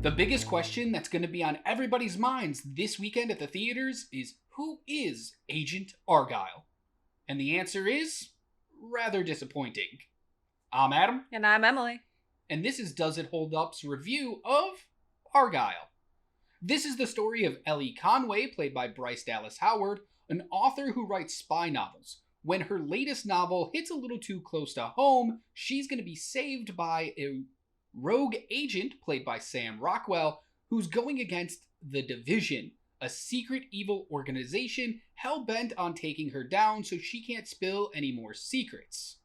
The biggest question that's going to be on everybody's minds this weekend at the theaters is, who is Agent Argylle? And the answer is rather disappointing. I'm Adam. And I'm Emily. And this is Does It Hold Up's review of Argylle. This is the story of Ellie Conway, played by Bryce Dallas Howard, an author who writes spy novels. When her latest novel hits a little too close to home, she's going to be saved by a rogue agent, played by Sam Rockwell, who's going against the Division, a secret evil organization hell-bent on taking her down so she can't spill any more secrets.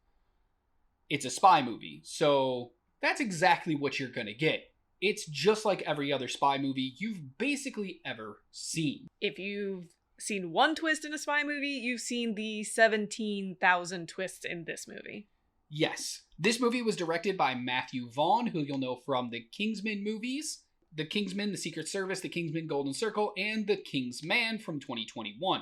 It's a spy movie, so that's exactly what you're gonna get. It's just like every other spy movie you've basically ever seen. If you've seen one twist in a spy movie, you've seen the 17,000 twists in this movie. Yes. This movie was directed by Matthew Vaughn, who you'll know from the Kingsman movies. The Kingsman, The Secret Service, The Kingsman Golden Circle, and The Kingsman from 2021.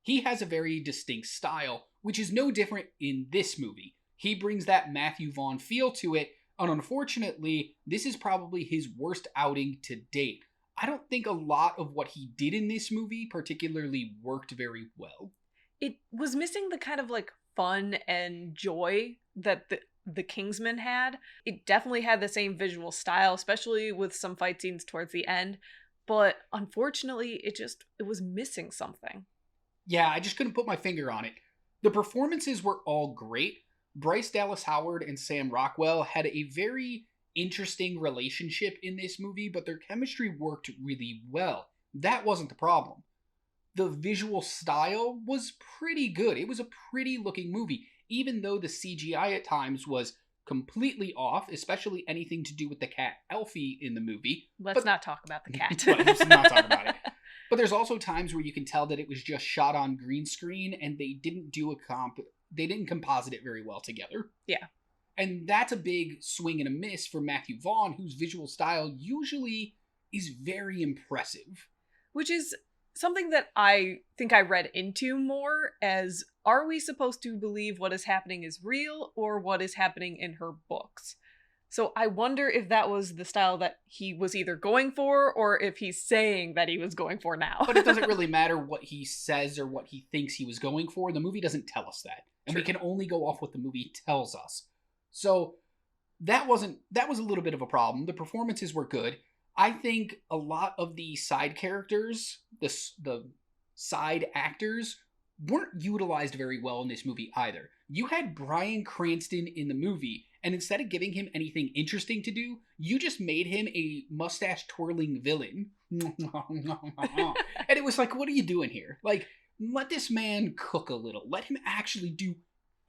He has a very distinct style, which is no different in this movie. He brings that Matthew Vaughn feel to it, and unfortunately, this is probably his worst outing to date. I don't think a lot of what he did in this movie particularly worked very well. It was missing the kind of fun and joy that the Kingsman had. It definitely had the same visual style, especially with some fight scenes towards the end, but unfortunately it was missing something. Yeah, I just couldn't put my finger on it. The performances were all great. Bryce Dallas Howard and Sam Rockwell had a very interesting relationship in this movie, but their chemistry worked really well. That wasn't the problem. The visual style was pretty good. It was a pretty looking movie, even though the CGI at times was completely off, especially anything to do with the cat Elfie in the movie. Let's not talk about the cat. Let's not talk about it. But there's also times where you can tell that it was just shot on green screen and they didn't do they didn't composite it very well together. Yeah. And that's a big swing and a miss for Matthew Vaughn, whose visual style usually is very impressive. Which is something that I think I read into more as, are we supposed to believe what is happening is real or what is happening in her books? So I wonder if that was the style that he was either going for or if he's saying that he was going for now. But it doesn't really matter what he says or what he thinks he was going for. The movie doesn't tell us that. And True. We can only go off what the movie tells us. So that was a little bit of a problem. The performances were good. I think a lot of the side characters, the side actors, weren't utilized very well in this movie either. You had Bryan Cranston in the movie, and instead of giving him anything interesting to do, you just made him a mustache-twirling villain. And it was like, what are you doing here? Let this man cook a little. Let him actually do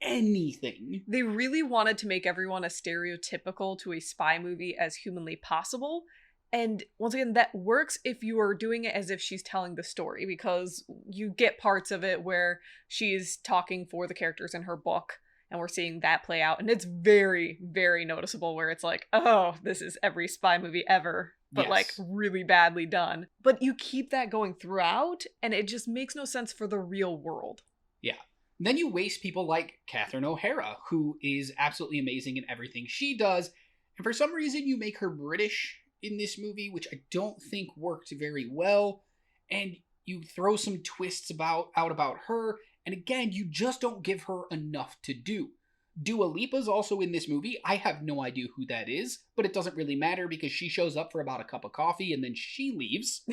anything. They really wanted to make everyone as stereotypical to a spy movie as humanly possible. And once again, that works if you are doing it as if she's telling the story, because you get parts of it where she's talking for the characters in her book, and we're seeing that play out. And it's very, very noticeable where it's like, oh, this is every spy movie ever, but yes. Really badly done. But you keep that going throughout, and it just makes no sense for the real world. Yeah. Then you waste people like Catherine O'Hara, who is absolutely amazing in everything she does. And for some reason, you make her British in this movie, which I don't think worked very well, and you throw some twists out about her, and again, you just don't give her enough to do. Dua Lipa's also in this movie. I have no idea who that is, but it doesn't really matter because she shows up for about a cup of coffee and then she leaves.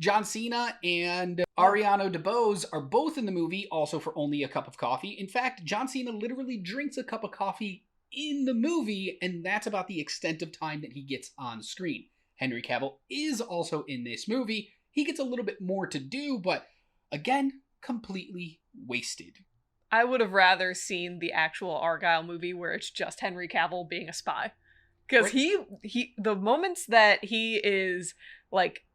John Cena and Ariana DeBose are both in the movie, also for only a cup of coffee. In fact, John Cena literally drinks a cup of coffee in the movie, and that's about the extent of time that he gets on screen. Henry Cavill is also in this movie. He gets a little bit more to do, but again, completely wasted. I would have rather seen the actual Argylle movie where it's just Henry Cavill being a spy. Because he the moments that he is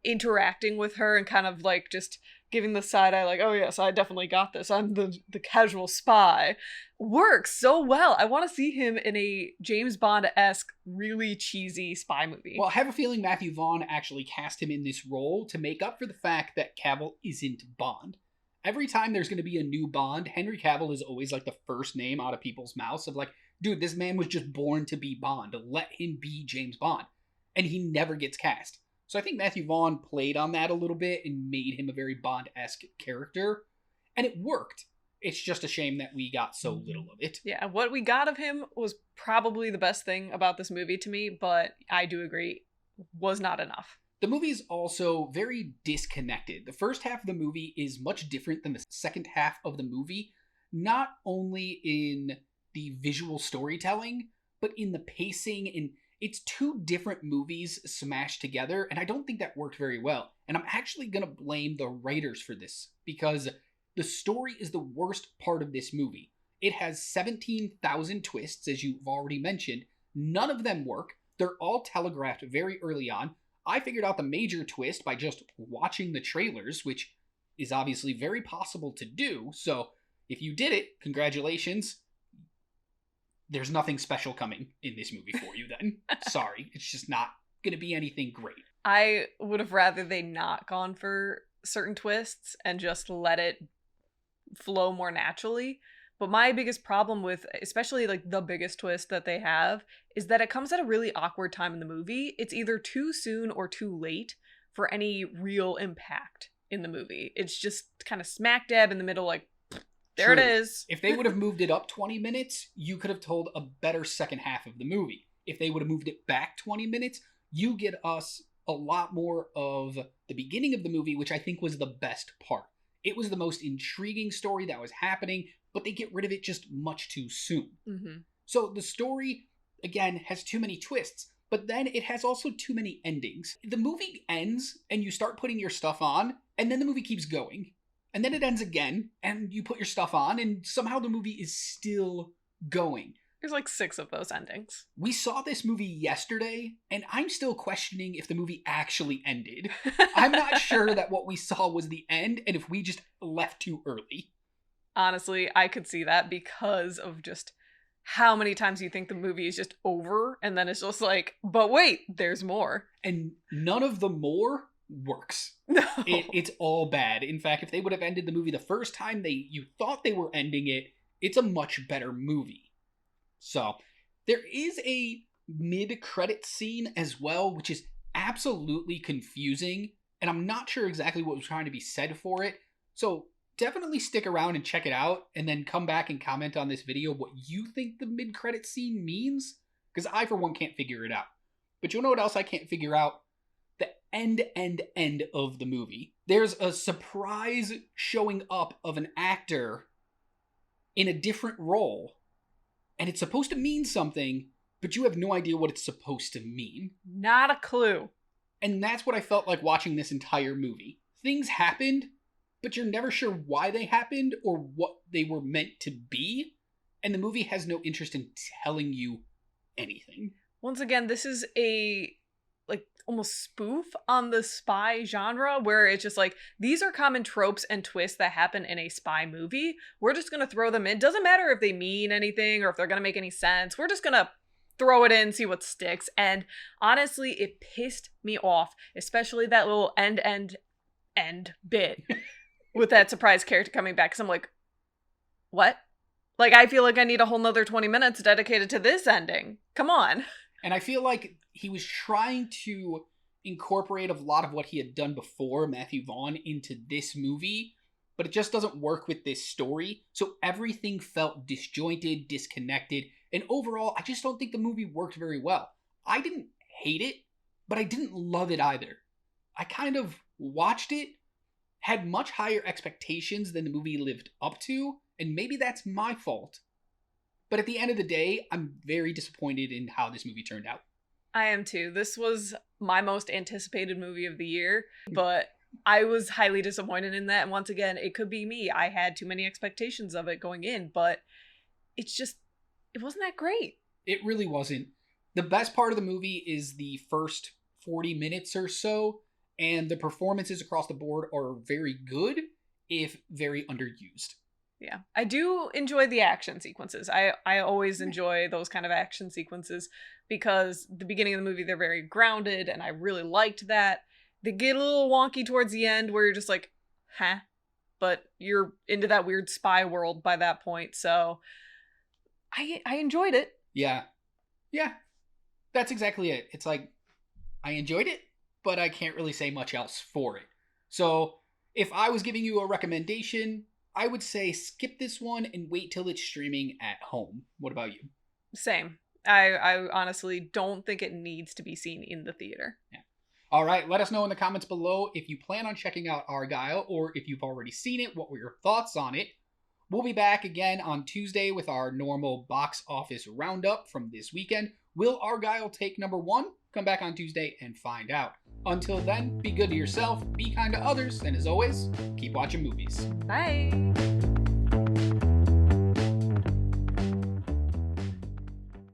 interacting with her and kind of just giving the side eye, oh yes, I definitely got this, I'm the casual spy, works so well. I want to see him in a James Bond-esque, really cheesy spy movie. Well, I have a feeling Matthew Vaughn actually cast him in this role to make up for the fact that Cavill isn't Bond. Every time there's going to be a new Bond, Henry Cavill is always the first name out of people's mouths of dude, this man was just born to be Bond. Let him be James Bond. and he never gets cast. So I think Matthew Vaughn played on that a little bit and made him a very Bond-esque character, and it worked. It's just a shame that we got so little of it. Yeah, what we got of him was probably the best thing about this movie to me, but I do agree, was not enough. The movie is also very disconnected. The first half of the movie is much different than the second half of the movie, not only in the visual storytelling, but in the pacing. And it's two different movies smashed together, and I don't think that worked very well. And I'm actually going to blame the writers for this, because the story is the worst part of this movie. It has 17,000 twists, as you've already mentioned. None of them work. They're all telegraphed very early on. I figured out the major twist by just watching the trailers, which is obviously very possible to do. So if you did it, congratulations. There's nothing special coming in this movie for you then. Sorry, it's just not going to be anything great. I would have rather they not gone for certain twists and just let it flow more naturally. But my biggest problem with, especially like the biggest twist that they have, is that it comes at a really awkward time in the movie. It's either too soon or too late for any real impact in the movie. It's just kind of smack dab in the middle, like, there True. it is. If they would have moved it up 20 minutes, you could have told a better second half of the movie. If they would have moved it back 20 minutes, you get us a lot more of the beginning of the movie, which I think was the best part. It was the most intriguing story that was happening, but they get rid of it just much too soon. Mm-hmm. So the story, again, has too many twists, but then it has also too many endings. The movie ends, and you start putting your stuff on, and then the movie keeps going. And then it ends again, and you put your stuff on, and somehow the movie is still going. There's like 6 of those endings. We saw this movie yesterday, and I'm still questioning if the movie actually ended. I'm not sure that what we saw was the end, and if we just left too early. Honestly, I could see that because of just how many times you think the movie is just over, and then it's just like, but wait, there's more. And none of the more works. No. It's all bad. In fact, if they would have ended the movie the first time you thought they were ending it, it's a much better movie. So, there is a mid-credit scene as well, which is absolutely confusing, and I'm not sure exactly what was trying to be said for it. So, definitely stick around and check it out, and then come back and comment on this video what you think the mid-credit scene means, because I, for one, can't figure it out. But you'll know what else I can't figure out? The end of the movie. There's a surprise showing up of an actor in a different role, and it's supposed to mean something, but you have no idea what it's supposed to mean. Not a clue. And that's what I felt like watching this entire movie. Things happened, but you're never sure why they happened or what they were meant to be, and the movie has no interest in telling you anything. Once again, this is a almost spoof on the spy genre, where it's just like, these are common tropes and twists that happen in a spy movie. We're just gonna throw them in. Doesn't matter if they mean anything or if they're gonna make any sense. We're just gonna throw it in, see what sticks. And honestly, it pissed me off, especially that little end bit with that surprise character coming back, because I'm like, what? Like, I feel like I need a whole nother 20 minutes dedicated to this ending. Come on. And I feel like he was trying to incorporate a lot of what he had done before, Matthew Vaughn, into this movie, but it just doesn't work with this story. So everything felt disjointed, disconnected, and overall, I just don't think the movie worked very well. I didn't hate it, but I didn't love it either. I kind of watched it, had much higher expectations than the movie lived up to, and maybe that's my fault. But at the end of the day, I'm very disappointed in how this movie turned out. I am too. This was my most anticipated movie of the year, but I was highly disappointed in that. And once again, it could be me. I had too many expectations of it going in, but it wasn't that great. It really wasn't. The best part of the movie is the first 40 minutes or so, and the performances across the board are very good, if very underused. Yeah, I do enjoy the action sequences. I always enjoy those kind of action sequences, because the beginning of the movie, they're very grounded, and I really liked that. They get a little wonky towards the end, where you're just like, huh? But you're into that weird spy world by that point, so I enjoyed it. Yeah. That's exactly it. It's like, I enjoyed it, but I can't really say much else for it. So, if I was giving you a recommendation, I would say skip this one and wait till it's streaming at home. What about you? Same. I honestly don't think it needs to be seen in the theater. Yeah. All right, let us know in the comments below if you plan on checking out Argylle, or if you've already seen it, what were your thoughts on it? We'll be back again on Tuesday with our normal box office roundup from this weekend. Will Argylle take number 1? Come back on Tuesday and find out. Until then, be good to yourself, be kind to others, and as always, keep watching movies. Bye!